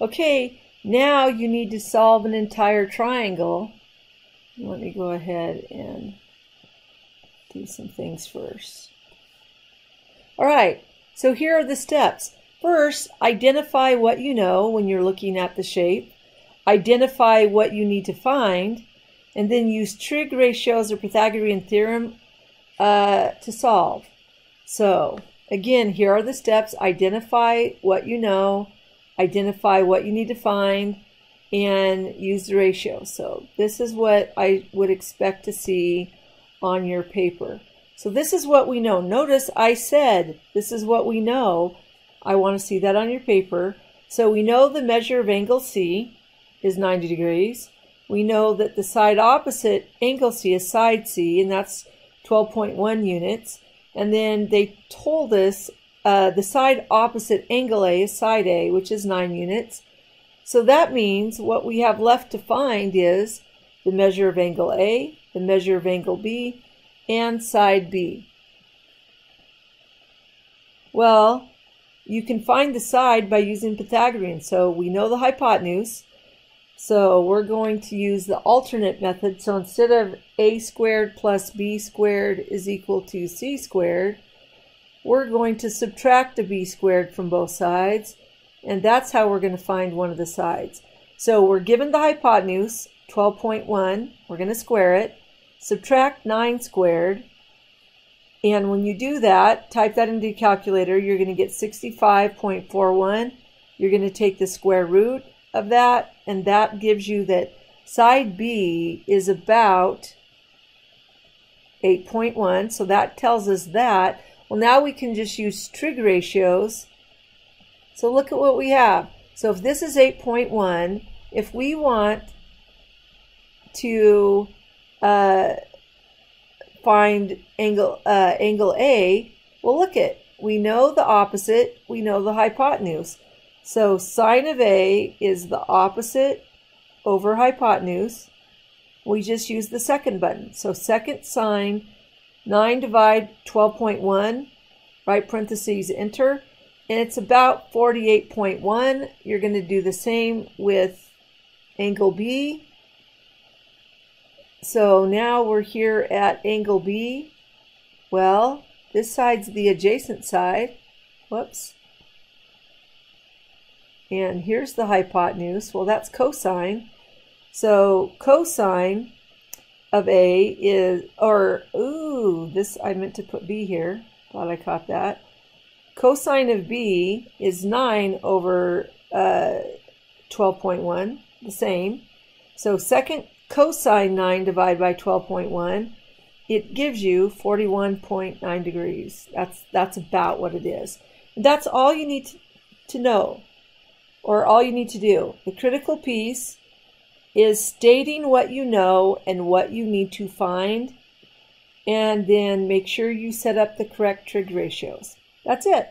Okay, now you need to solve an entire triangle. Let me go ahead and do some things first. All right, so here are the steps. First, identify what you know when you're looking at the shape. Identify what you need to find, and then use trig ratios or Pythagorean theorem to solve. So again, here are the steps. Identify what you know, identify what you need to find, and use the ratio. So this is what I would expect to see on your paper. So this is what we know. Notice I said this is what we know. I want to see that on your paper. So we know the measure of angle C is 90 degrees. We know that the side opposite angle C is side C, and that's 12.1 units. And then they told us the side opposite angle A is side A, which is 9 units. So that means what we have left to find is the measure of angle A, the measure of angle B, and side B. Well, you can find the side by using Pythagorean. So we know the hypotenuse. So we're going to use the alternate method. So instead of a squared plus b squared is equal to c squared, we're going to subtract the b squared from both sides. And that's how we're going to find one of the sides. So we're given the hypotenuse, 12.1. We're going to square it. Subtract 9 squared. And when you do that, type that into your calculator, you're going to get 65.41. You're going to take the square root of that, and that gives you that side B is about 8.1. So that tells us that. Well, now we can just use trig ratios. So look at what we have. So if this is 8.1, if we want to find angle A, well, look at, we know the opposite, we know the hypotenuse. So sine of A is the opposite over hypotenuse. We just use the second button. So second sine, 9 divide 12.1, right parentheses, enter, and it's about 48.1. You're going to do the same with angle B. So now we're here at angle B. Well, this side's the adjacent side. Whoops. And here's the hypotenuse. Well, that's cosine. So cosine of A is, this I meant to put B here. Thought I caught that. Cosine of B is 9 over 12.1, the same. So second cosine 9 divided by 12.1, it gives you 41.9 degrees. That's about what it is. And that's all you need to know, or all you need to do. The critical piece is stating what you know and what you need to find, and then make sure you set up the correct trig ratios. That's it.